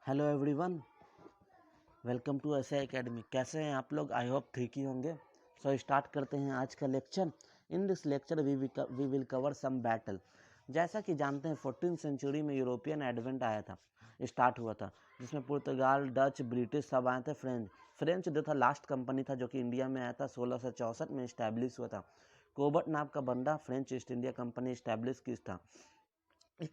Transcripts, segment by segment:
Hello everyone, welcome to SA academy. कैसे हैं आप लोग? आई होप ठीक ही होंगे। सो स्टार्ट करते हैं आज का lecture. In this lecture we will cover some battle. जैसा कि जानते हैं 14th सेंचुरी में यूरोपियन एडवेंट आया था, स्टार्ट हुआ था, जिसमें पुर्तगाल, डच, ब्रिटिश सब आए थे। फ्रेंच जो था लास्ट कंपनी था जो कि इंडिया में आया था 1664 में इस्टेब्लिश हुआ था। कोबर्ट नाम का बंदा French east India company establish की था।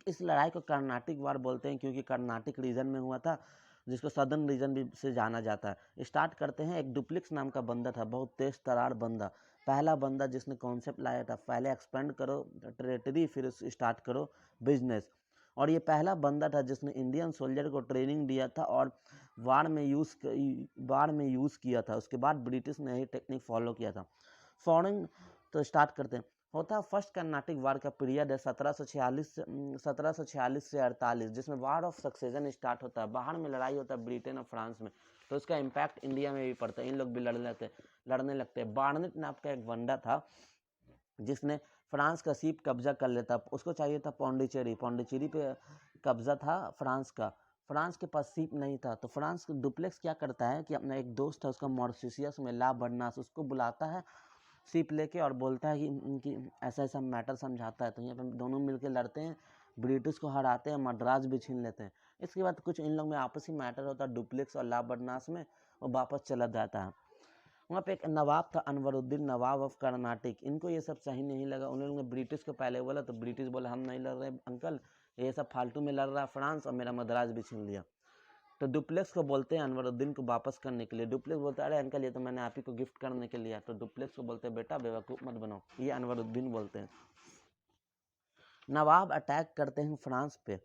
इस लड़ाई को कर्नाटिक वार बोलते हैं क्योंकि कर्नाटिक रीजन में हुआ था, जिसको सदर्न रीजन भी से जाना जाता है। स्टार्ट करते हैं। एक डुप्लिक्स नाम का बंदा था, बहुत तेज तरार बंदा, पहला बंदा जिसने कॉन्सेप्ट लाया था पहले एक्सपेंड करो टेरिटरी फिर स्टार्ट करो बिजनेस। और ये पहला बंदा था जिसने इंडियन सोल्जर को ट्रेनिंग दिया था और वार में यूज़ किया था। उसके बाद ब्रिटिश ने यही टेक्निक फॉलो किया था। फॉरेन तो स्टार्ट करते हैं। होता फर्स्ट कर्नाटिक वार का पीरियड है 1746 से 48, जिसमें वार ऑफ सक्सेशन स्टार्ट होता है। बाहर में लड़ाई होता है ब्रिटेन और फ्रांस में, तो इसका इम्पैक्ट इंडिया में भी पड़ता है। इन लोग भी लड़ने लगते हैं। बार्नेट नाम का एक बंदा था जिसने फ्रांस का सीप कब्जा कर लेता। उसको चाहिए था पौंडीचेरी पे कब्जा था फ्रांस का। फ्रांस के पास सीप नहीं था, तो फ्रांस डुप्लेक्स क्या करता है कि अपना एक दोस्त है उसका मॉरिशस में, ला बर्नास, उसको बुलाता है सीप लेके और बोलता है कि ऐसा ऐसा मैटर समझाता है। तो यहाँ पे दोनों मिलकर लड़ते हैं, ब्रिटिश को हराते हैं, मद्रास भी छीन लेते हैं। इसके बाद कुछ इन लोग में आपसी मैटर होता है डुप्लेक्स और ला बर्नास में, और वापस चला जाता है। वहाँ पे एक नवाब था अनवरुद्दीन, नवाब ऑफ कर्नाटिक। इनको ये सब सही नहीं लगा। उन लोगों ने ब्रिटिश को पहले बोला तो ब्रिटिश बोला हम नहीं लड़ रहे अंकल, ये सब फालतू में लड़ रहा है फ्रांस, और मेरा मद्रास भी छीन लिया। तो डुप्लेक्स को बोलते हैं अनवरुद्दीन को वापस करने के लिए। डुप्लेक्स बोलता है अरे अंकल ये तो मैंने आप ही को गिफ्ट करने के लिए। तो डुप्लेक्स को बोलते हैं बेटा बेवकूफ़ मत बनाओ, ये अनवरुद्दीन बोलते हैं। नवाब अटैक करते हैं फ्रांस पे,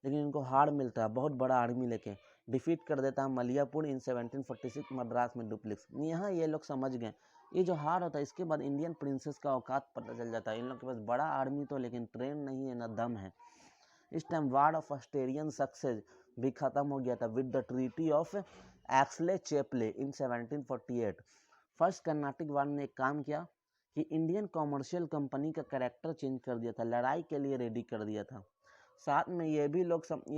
लेकिन इनको हार मिलता है। बहुत बड़ा आर्मी लेके डिफीट कर देता है मलियापुर इन 1746 मद्रास में डुप्लेक्स। यहाँ ये लोग समझ गए ये जो हार होता है, इसके बाद इंडियन प्रिंसेस का औकात पता चल जाता है। इन लोग के पास बड़ा आर्मी तो लेकिन ट्रेन नहीं है, ना दम है। इस time war of Australian success भी खत्म हो गया था with the treaty of Aix-la-Chapelle in 1748। First Carnatic war ने एक काम किया कि इंडियन कॉमर्शियल कंपनी का कैरेक्टर चेंज कर दिया था, लड़ाई के लिए रेडी कर दिया था। साथ में ये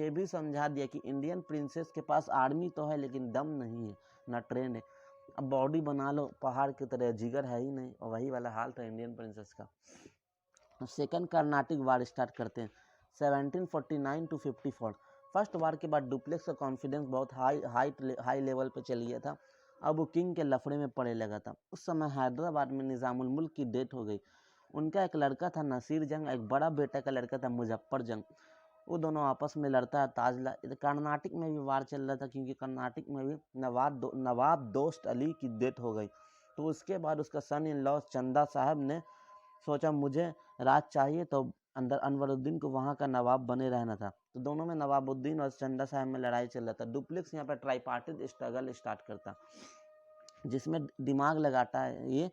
भी समझा दिया कि इंडियन प्रिंसेस के पास आर्मी तो है लेकिन दम नहीं है, ना ट्रेन है। अब बॉडी बना लो पहाड़ की तरह, जिगर है ही नहीं, और वही वाला हाल था इंडियन प्रिंसेस का। सेकंड कर्नाटिक वार स्टार्ट करते हैं 1749 टू 54। फर्स्ट वार के बाद डुप्लेक्स का कॉन्फिडेंस बहुत हाई लेवल पे चल गया था। अब वो किंग के लफड़े में पड़े लगा था। उस समय हैदराबाद में निजामुल मुल्क की डेथ हो गई। उनका एक लड़का था नसीर जंग, एक बड़ा बेटा का लड़का था मुजफ्फर जंग। वो दोनों आपस में लड़ता है ताजला। कर्नाटिक में भी वार चल रहा था क्योंकि कर्नाटिक में भी नवाब दोस्त अली की डेथ हो गई। तो उसके बाद उसका सन इन लॉ चंदा साहब ने सोचा मुझे राज चाहिए, तो अंदर अनवरुद्दीन को वहाँ का नवाब बने रहना था। तो दोनों में नवाबुद्दीन और चंदा साहब में लड़ाई चल रहा था। डुप्लेक्स यहाँ पर ट्राईपार्टिट स्ट्रगल स्टार्ट करता, जिसमें दिमाग लगाता है ये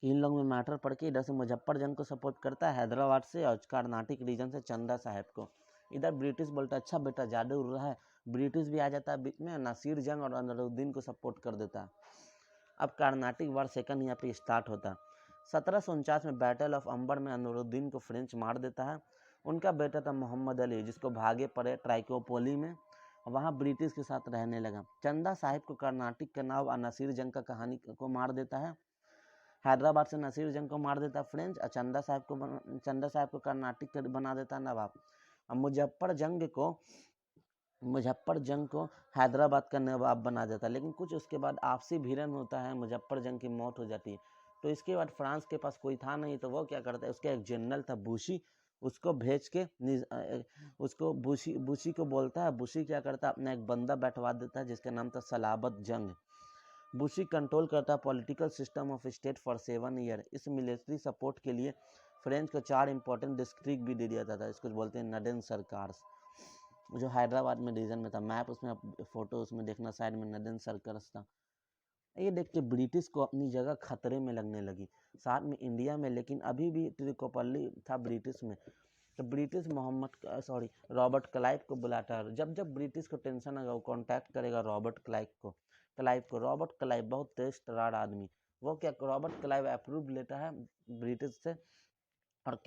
कि इन लोग में मैटर पड़ के इधर से मुजफ्फर जंग को सपोर्ट करता है हैदराबाद से, और कर्नाटिक रीजन से चंदा साहब को। इधर ब्रिटिश बोलता है अच्छा बेटा जादू उड़ रहा है, ब्रिटिश भी आ जाता है बीच में, नासिर जंग और अनवरुद्दीन को सपोर्ट कर देता है। अब कर्नाटिक वार सेकंड यहाँ पे स्टार्ट होता है। 1749 में बैटल ऑफ अंबर में अनवरुद्दीन को फ्रेंच मार देता है। उनका बेटा था मोहम्मद अली, जिसको भागे पड़े ट्राइकोपोली में, वहाँ ब्रिटिश के साथ रहने लगा। चंदा साहिब को कर्नाटिक का नाव और नसीर जंग का कहानी को मार देता है। हैदराबाद से नसीर जंग को मार देता है फ्रेंच, और चंदा साहब को कर्नाटिक बना देता है नवाब। और मुजफ्फर जंग को हैदराबाद का नवाब बना देता है। लेकिन कुछ उसके बाद आपसी भिड़न होता है, मुजफ्फर जंग की मौत हो जाती है। तो इसके बाद फ्रांस के पास कोई था नहीं, तो वो क्या करता है, उसका एक जनरल था बुशी, उसको भेज के उसको बुशी को बोलता है। बुशी क्या करता है, अपना एक बंदा बैठवा देता है जिसका नाम था सलाबत जंग। बुशी कंट्रोल करता है political system of state for 7 year. इस मिलिट्री सपोर्ट के लिए फ्रेंच को 4 इंपॉर्टेंट डिस्ट्रिक्ट भी दे दिया था। इसको बोलते हैं नडेन सरकार्स, जो हैदराबाद में रीजन में था। मैप उसमें फोटो उसमें देखना, साइड में नदेन सर्कस था। ये देख के ब्रिटिश को अपनी जगह खतरे में लगने लगी, साथ में इंडिया में। लेकिन अभी भी त्रिकोपल्ली था ब्रिटिश में। तो ब्रिटिश रॉबर्ट क्लाइव को बुलाता है। जब जब ब्रिटिश को टेंशन आएगा वो कॉन्टैक्ट करेगा रॉबर्ट क्लाइव को। रॉबर्ट क्लाइव बहुत तेज तरार आदमी। वो क्या, रॉबर्ट क्लाइव अप्रूव लेता है ब्रिटिश से, और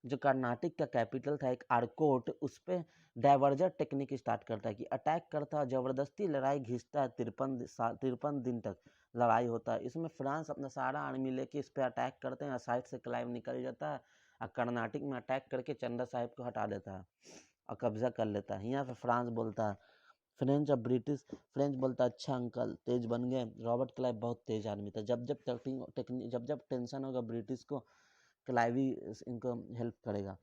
जो कर्नाटक का कैपिटल था एक आर्कोट, उस पर डाइवर्जर टेक्निक स्टार्ट करता है कि अटैक करता है, जबरदस्ती लड़ाई घिसता है, 53 दिन तक लड़ाई होता है। इसमें फ्रांस अपना सारा आर्मी लेके इस पर अटैक करते हैं, साइड से क्लाइव निकल जाता है और कर्नाटक में अटैक करके चंदा साहिब को हटा देता है और कब्जा कर लेता है। यहाँ पे फ्रांस बोलता है, फ्रेंच और ब्रिटिश, फ्रेंच बोलता है अच्छा अंकल तेज बन गए। रॉबर्ट क्लाइव बहुत तेज आदमी था, जब जब टेंशन होगा ब्रिटिश को, क्लाइव ही इनको हेल्प करेगा।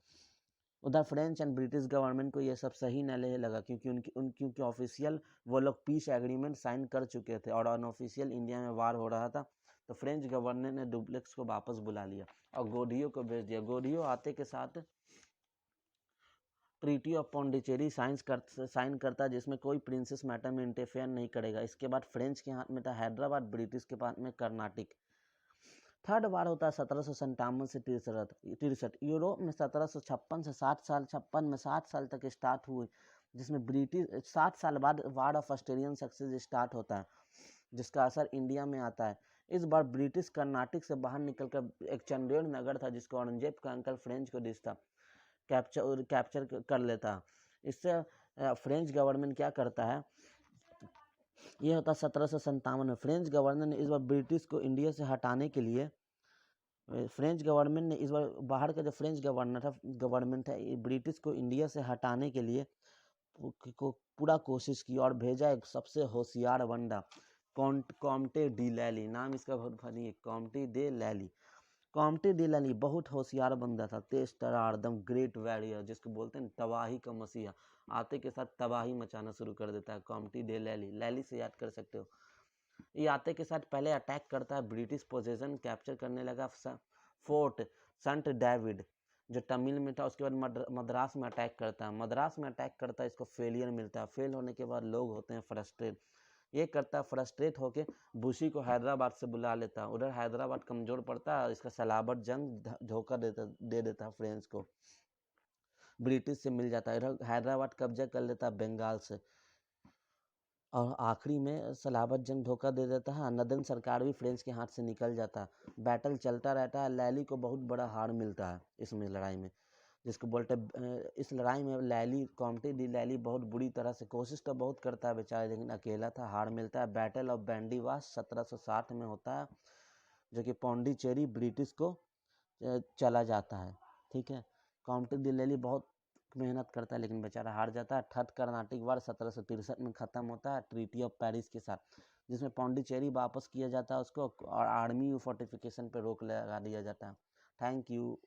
उधर फ्रेंच एंड ब्रिटिश गवर्नमेंट को ये सब सही न लगा, क्योंकि ऑफिशियल वो लोग पीस एग्रीमेंट साइन कर चुके थे और अनऑफिशियल इंडिया में वार हो रहा था। तो फ्रेंच गवर्नर ने डुप्लेक्स को वापस बुला लिया और गोडियो को भेज दिया। गोडियो आते के साथ ट्रीटी ऑफ पौंडीचेरी साइन करता है, जिसमें कोई प्रिंसेस मैटर में इंटरफेयर नहीं करेगा। इसके बाद फ्रेंच के हाथ में था हैदराबाद, ब्रिटिश के हाथ में कर्नाटक। थर्ड वार होता है 1757 से 63। यूरोप में 1756 से 60 साल तक स्टार्ट हुई, जिसमें ब्रिटिश 60 साल बाद वार ऑफ ऑस्ट्रेलियन सक्सेस स्टार्ट होता है, जिसका असर इंडिया में आता है। इस बार ब्रिटिश कर्नाटक से बाहर निकलकर एक चंदेड़ नगर था जिसको औरंगजेब का अंकल फ्रेंच को दिस था कैप्चर कर लेता। इससे फ्रेंच गवर्नमेंट क्या करता है, ये होता 1757 में। फ्रेंच गवर्नर ने इस बार ब्रिटिश को इंडिया से हटाने के लिए, फ्रेंच गवर्नमेंट ने इस बार बाहर का जो फ्रेंच गवर्नमेंट है ब्रिटिश को इंडिया से हटाने के लिए पूरा कोशिश की और भेजा एक सबसे होशियार बंदा, कॉम्टे डी लैली। नाम इसका बहुत फनी है, कॉम्टे दे लैली। कॉम्टे डी लैली बहुत होशियार बंदा था, तेज तरार, एकदम ग्रेट वॉरियर, जिसको बोलते हैं तबाही का मसीहा। आते के साथ तबाही मचाना शुरू कर देता है कॉम्टे डे लैली। लैली से याद कर सकते हो। ये आते के साथ पहले अटैक करता है, ब्रिटिश पोजीशन कैप्चर करने लगा, फोर्ट सेंट डेविड जो तमिल में था। उसके बाद मद्रास में अटैक करता है, इसको फेलियर मिलता है। फेल होने के बाद लोग होते हैं फ्रस्ट्रेट, ये करता है फ्रस्ट्रेट होके बुशी को हैदराबाद से बुला लेता है। उधर हैदराबाद कमजोर पड़ता है, इसका सलाबत जंग धोखा दे देता है फ्रेंच को, ब्रिटिश से मिल जाता है। इधर हैदराबाद कब्जा कर लेता है बंगाल से और आखिरी में सलाबत जंग धोखा दे देता है। नदन सरकार भी फ्रेंच के हाथ से निकल जाता है। बैटल चलता रहता है। लैली को बहुत बड़ा हार मिलता है इसमें लड़ाई में, जिसको बोलते इस लड़ाई में लैली, कॉम्टे डी लैली बहुत बुरी तरह से कोशिश तो बहुत करता है बेचारा, लेकिन अकेला था, हार मिलता है। बैटल ऑफ बैंडीवास 1760 में होता है, जो कि पौंडीचेरी ब्रिटिश को चला जाता है। ठीक है, कॉम्टे डी लैली बहुत मेहनत करता है लेकिन बेचारा हार जाता है। थर्ड कर्नाटिक वार 1763 में खत्म होता है ट्रीटी ऑफ पेरिस के साथ, जिसमें पौंडीचेरी वापस किया जाता है उसको और आर्मी फोर्टिफिकेशन पे रोक लगा दिया जाता है। Thank you.